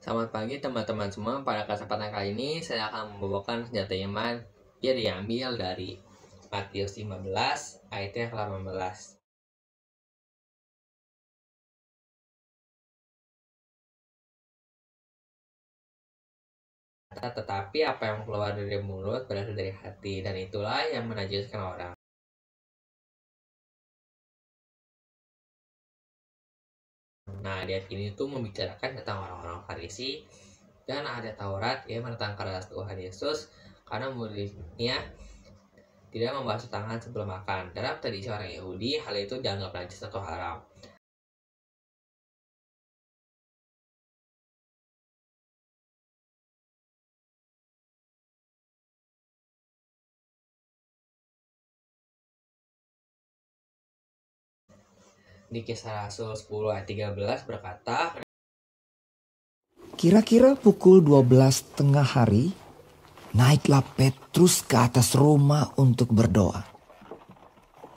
Selamat pagi teman-teman semua. Pada kesempatan kali ini saya akan membawakan senjata iman yang diambil dari Matius 15 ayat yang ke-18. Tetapi apa yang keluar dari mulut berasal dari hati, dan itulah yang menajiskan orang. Nah, di ayat ini tuh membicarakan tentang orang-orang Farisi dan ahli Taurat yang menentang keras Tuhan Yesus karena muridnya tidak membasuh tangan sebelum makan. Dalam tradisi orang Yahudi, hal itu dianggap najis atau haram. Di Kisah Rasul 10 ayat 13 berkata, Kira-kira pukul 12 tengah hari, naiklah Petrus ke atas rumah untuk berdoa.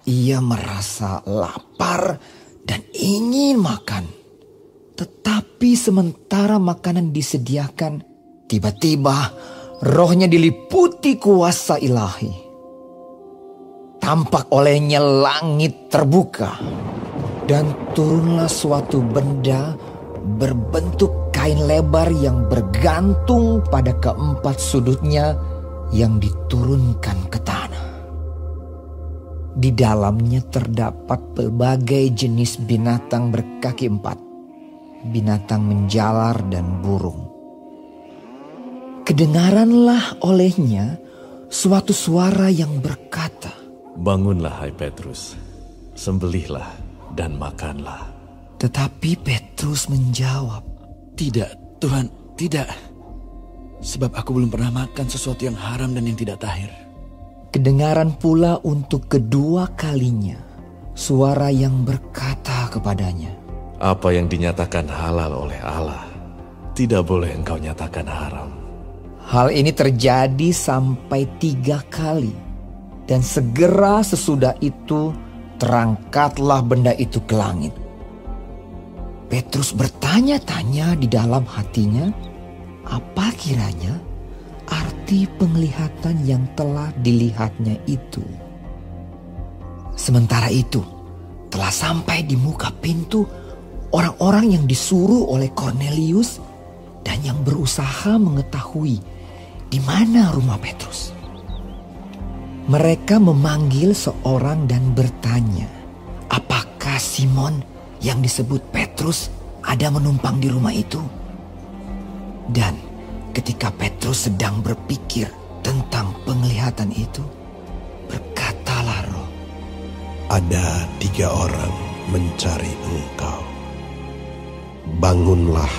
Ia merasa lapar dan ingin makan. Tetapi sementara makanan disediakan, tiba-tiba rohnya diliputi kuasa ilahi. Tampak olehnya langit terbuka, dan turunlah suatu benda berbentuk kain lebar yang bergantung pada keempat sudutnya yang diturunkan ke tanah. Di dalamnya terdapat berbagai jenis binatang berkaki empat, binatang menjalar dan burung. Kedengaranlah olehnya suatu suara yang berkata, "Bangunlah, hai Petrus, sembelihlah dan makanlah." Tetapi Petrus menjawab, "Tidak, Tuhan, tidak. Sebab aku belum pernah makan sesuatu yang haram dan yang tidak tahir." Kedengaran pula untuk kedua kalinya suara yang berkata kepadanya, Apa yang dinyatakan halal oleh Allah, tidak boleh engkau nyatakan haram. Hal ini terjadi sampai 3 kali. Dan segera sesudah itu terangkatlah benda itu ke langit. Petrus bertanya-tanya di dalam hatinya, apa kiranya arti penglihatan yang telah dilihatnya itu. Sementara itu, telah sampai di muka pintu orang-orang yang disuruh oleh Kornelius dan yang berusaha mengetahui di mana rumah Petrus. Mereka memanggil seorang dan bertanya, apakah Simon yang disebut Petrus ada menumpang di rumah itu? Dan ketika Petrus sedang berpikir tentang penglihatan itu, berkatalah Roh, "Ada 3 orang mencari engkau. Bangunlah,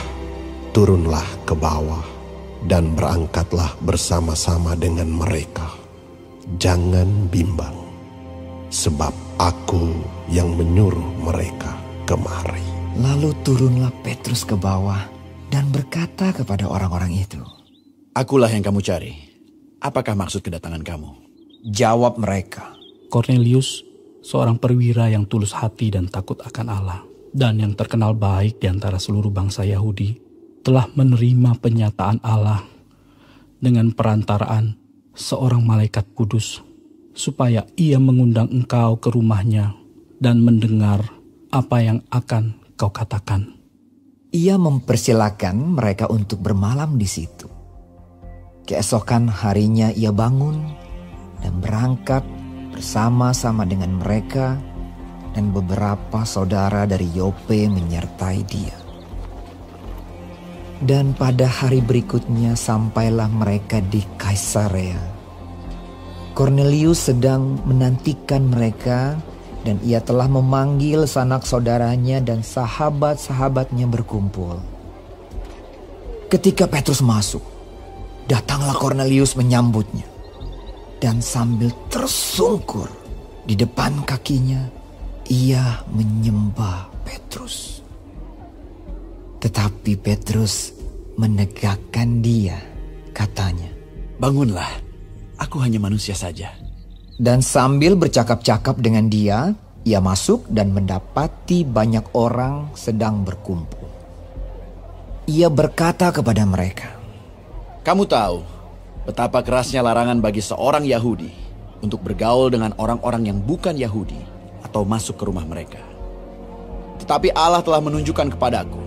turunlah ke bawah, dan berangkatlah bersama-sama dengan mereka. Jangan bimbang, sebab aku yang menyuruh mereka kemari." Lalu turunlah Petrus ke bawah dan berkata kepada orang-orang itu, "Akulah yang kamu cari. Apakah maksud kedatangan kamu?" Jawab mereka, Kornelius, seorang perwira yang tulus hati dan takut akan Allah, dan yang terkenal baik di antara seluruh bangsa Yahudi, telah menerima penyataan Allah dengan perantaraan seorang malaikat kudus, supaya ia mengundang engkau ke rumahnya dan mendengar apa yang akan kau katakan. Ia mempersilakan mereka untuk bermalam di situ. Keesokan harinya ia bangun dan berangkat bersama-sama dengan mereka, dan beberapa saudara dari Yope menyertai dia. Dan pada hari berikutnya sampailah mereka di Kaisarea. Kornelius sedang menantikan mereka, dan ia telah memanggil sanak saudaranya dan sahabat-sahabatnya berkumpul. Ketika Petrus masuk, datanglah Kornelius menyambutnya. Dan sambil tersungkur di depan kakinya, ia menyembah Petrus. Tetapi Petrus menegakkan dia, katanya, "Bangunlah, aku hanya manusia saja." Dan sambil bercakap-cakap dengan dia, ia masuk dan mendapati banyak orang sedang berkumpul. Ia berkata kepada mereka, Kamu tahu betapa kerasnya larangan bagi seorang Yahudi untuk bergaul dengan orang-orang yang bukan Yahudi atau masuk ke rumah mereka. Tetapi Allah telah menunjukkan kepadaku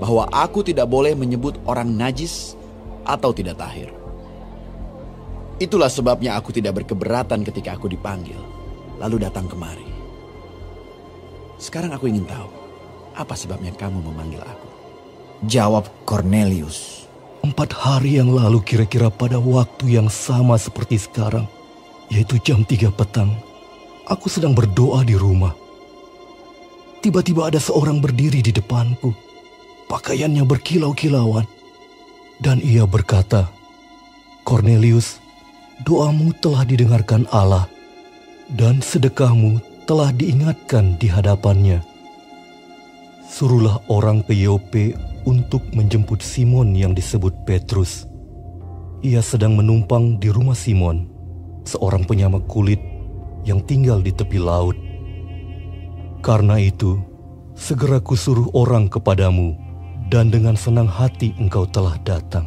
bahwa aku tidak boleh menyebut orang najis atau tidak tahir. Itulah sebabnya aku tidak berkeberatan ketika aku dipanggil, lalu datang kemari. Sekarang aku ingin tahu, apa sebabnya kamu memanggil aku? Jawab Kornelius, 4 hari yang lalu kira-kira pada waktu yang sama seperti sekarang, yaitu jam 3 petang, aku sedang berdoa di rumah. Tiba-tiba ada seorang berdiri di depanku, pakaiannya berkilau-kilauan, dan ia berkata, Kornelius, doamu telah didengarkan Allah, dan sedekahmu telah diingatkan di hadapannya. Suruhlah orang ke Yope untuk menjemput Simon yang disebut Petrus. Ia sedang menumpang di rumah Simon, seorang penyamak kulit yang tinggal di tepi laut. Karena itu, segera kusuruh orang kepadamu, dan dengan senang hati engkau telah datang.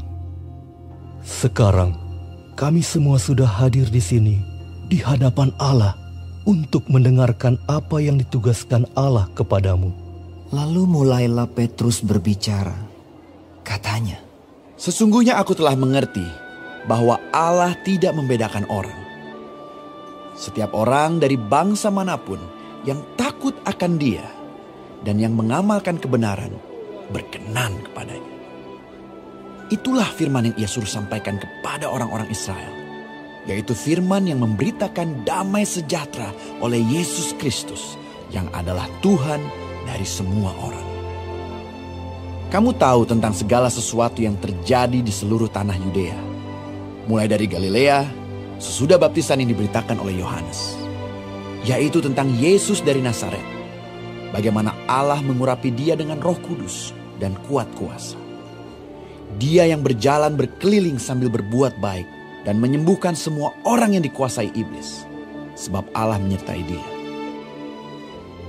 Sekarang, kami semua sudah hadir di sini, di hadapan Allah, untuk mendengarkan apa yang ditugaskan Allah kepadamu. Lalu mulailah Petrus berbicara. Katanya, Sesungguhnya aku telah mengerti bahwa Allah tidak membedakan orang. Setiap orang dari bangsa manapun yang takut akan Dia dan yang mengamalkan kebenaran berkenan kepadanya. Itulah firman yang ia suruh sampaikan kepada orang-orang Israel, yaitu firman yang memberitakan damai sejahtera oleh Yesus Kristus yang adalah Tuhan dari semua orang. Kamu tahu tentang segala sesuatu yang terjadi di seluruh tanah Yudea, mulai dari Galilea sesudah baptisan yang diberitakan oleh Yohanes, yaitu tentang Yesus dari Nazaret, bagaimana Allah mengurapi Dia dengan Roh Kudus dan kuat kuasa. Dia yang berjalan berkeliling sambil berbuat baik dan menyembuhkan semua orang yang dikuasai iblis, sebab Allah menyertai Dia.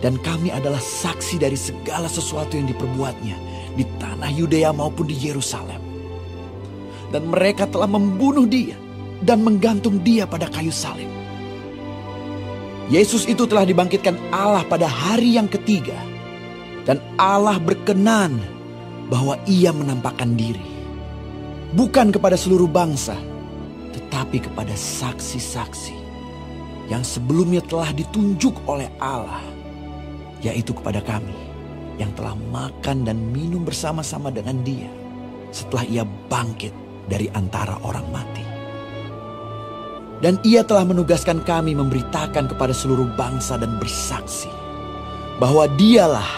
Dan kami adalah saksi dari segala sesuatu yang diperbuatnya di tanah Yudea maupun di Yerusalem. Dan mereka telah membunuh Dia dan menggantung Dia pada kayu salib. Yesus itu telah dibangkitkan Allah pada hari yang ketiga, dan Allah berkenan bahwa Ia menampakkan diri bukan kepada seluruh bangsa, tetapi kepada saksi-saksi yang sebelumnya telah ditunjuk oleh Allah, yaitu kepada kami yang telah makan dan minum bersama-sama dengan Dia setelah Ia bangkit dari antara orang mati. Dan Ia telah menugaskan kami memberitakan kepada seluruh bangsa dan bersaksi bahwa Dialah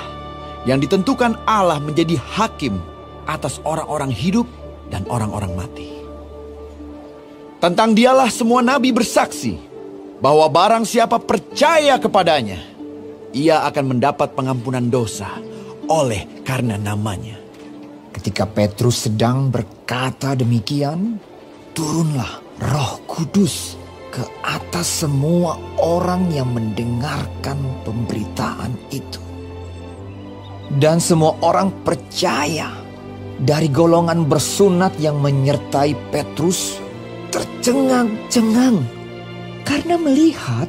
yang ditentukan Allah menjadi hakim atas orang-orang hidup dan orang-orang mati. Tentang Dialah semua nabi bersaksi bahwa barang siapa percaya kepadanya, ia akan mendapat pengampunan dosa oleh karena namanya. ketika Petrus sedang berkata demikian, turunlah Roh Kudus ke atas semua orang yang mendengarkan pemberitaan itu. Dan semua orang percaya. Dari golongan bersunat yang menyertai Petrus tercengang-cengang karena melihat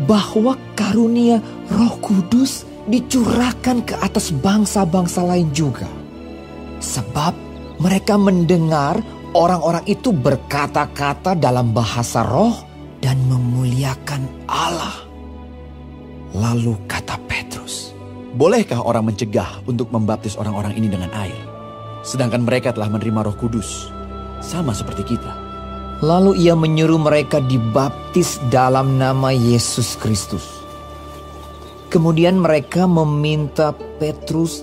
bahwa karunia Roh Kudus dicurahkan ke atas bangsa-bangsa lain juga. Sebab mereka mendengar orang-orang itu berkata-kata dalam bahasa roh dan memuliakan Allah. Lalu kata Petrus, Bolehkah orang mencegah untuk membaptis orang-orang ini dengan air, sedangkan mereka telah menerima Roh Kudus, sama seperti kita? lalu ia menyuruh mereka dibaptis dalam nama Yesus Kristus. Kemudian mereka meminta Petrus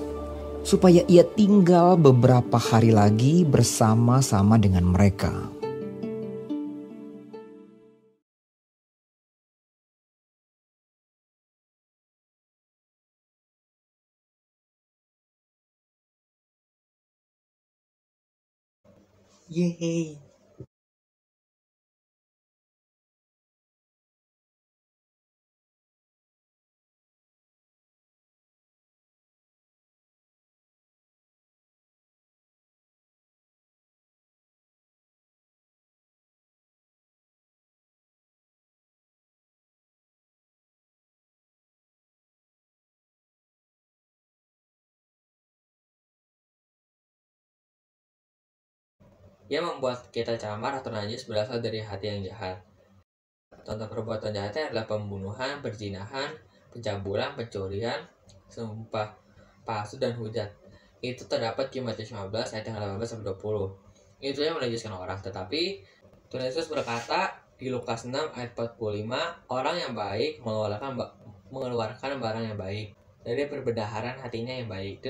supaya ia tinggal beberapa hari lagi bersama-sama dengan mereka. Yeay. Yang membuat kita camar atau najis berasal dari hati yang jahat. Contoh perbuatan jahatnya adalah pembunuhan, perzinahan, pencabulan, pencurian, sumpah palsu, dan hujat. Itu terdapat di Matius 15 ayat yang 18-20. Itu yang menajiskan orang. Tetapi Tuhan Yesus berkata di Lukas 6 ayat 45, orang yang baik mengeluarkan barang yang baik dari perbendaharaan hatinya yang baik,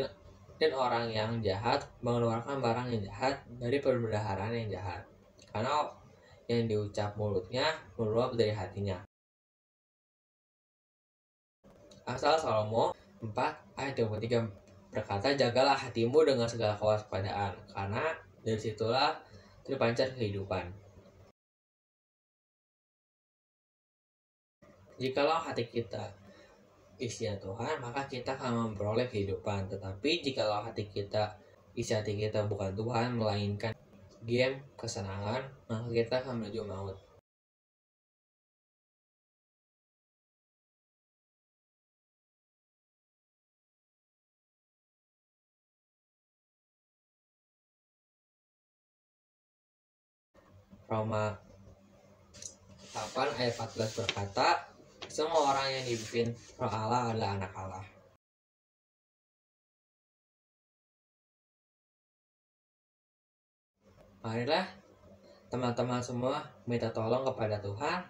dan orang yang jahat mengeluarkan barang yang jahat dari perbendaharaan yang jahat. Karena yang diucap mulutnya meluap dari hatinya. Amsal Salomo 4 ayat 23 berkata, jagalah hatimu dengan segala kewaspadaan, karena dari situlah terpancar kehidupan. Jikalau hati kita isinya Tuhan, maka kita akan memperoleh kehidupan. Tetapi jikalau isi hati kita bukan Tuhan, melainkan game, kesenangan, maka kita akan menuju maut. Roma 8 ayat 14 berkata, semua orang yang dipimpin Roh Allah adalah anak Allah. Marilah teman-teman semua minta tolong kepada Tuhan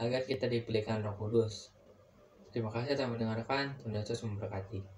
agar kita diberikan Roh Kudus. Terima kasih telah mendengarkan. Tuhan Yesus memberkati.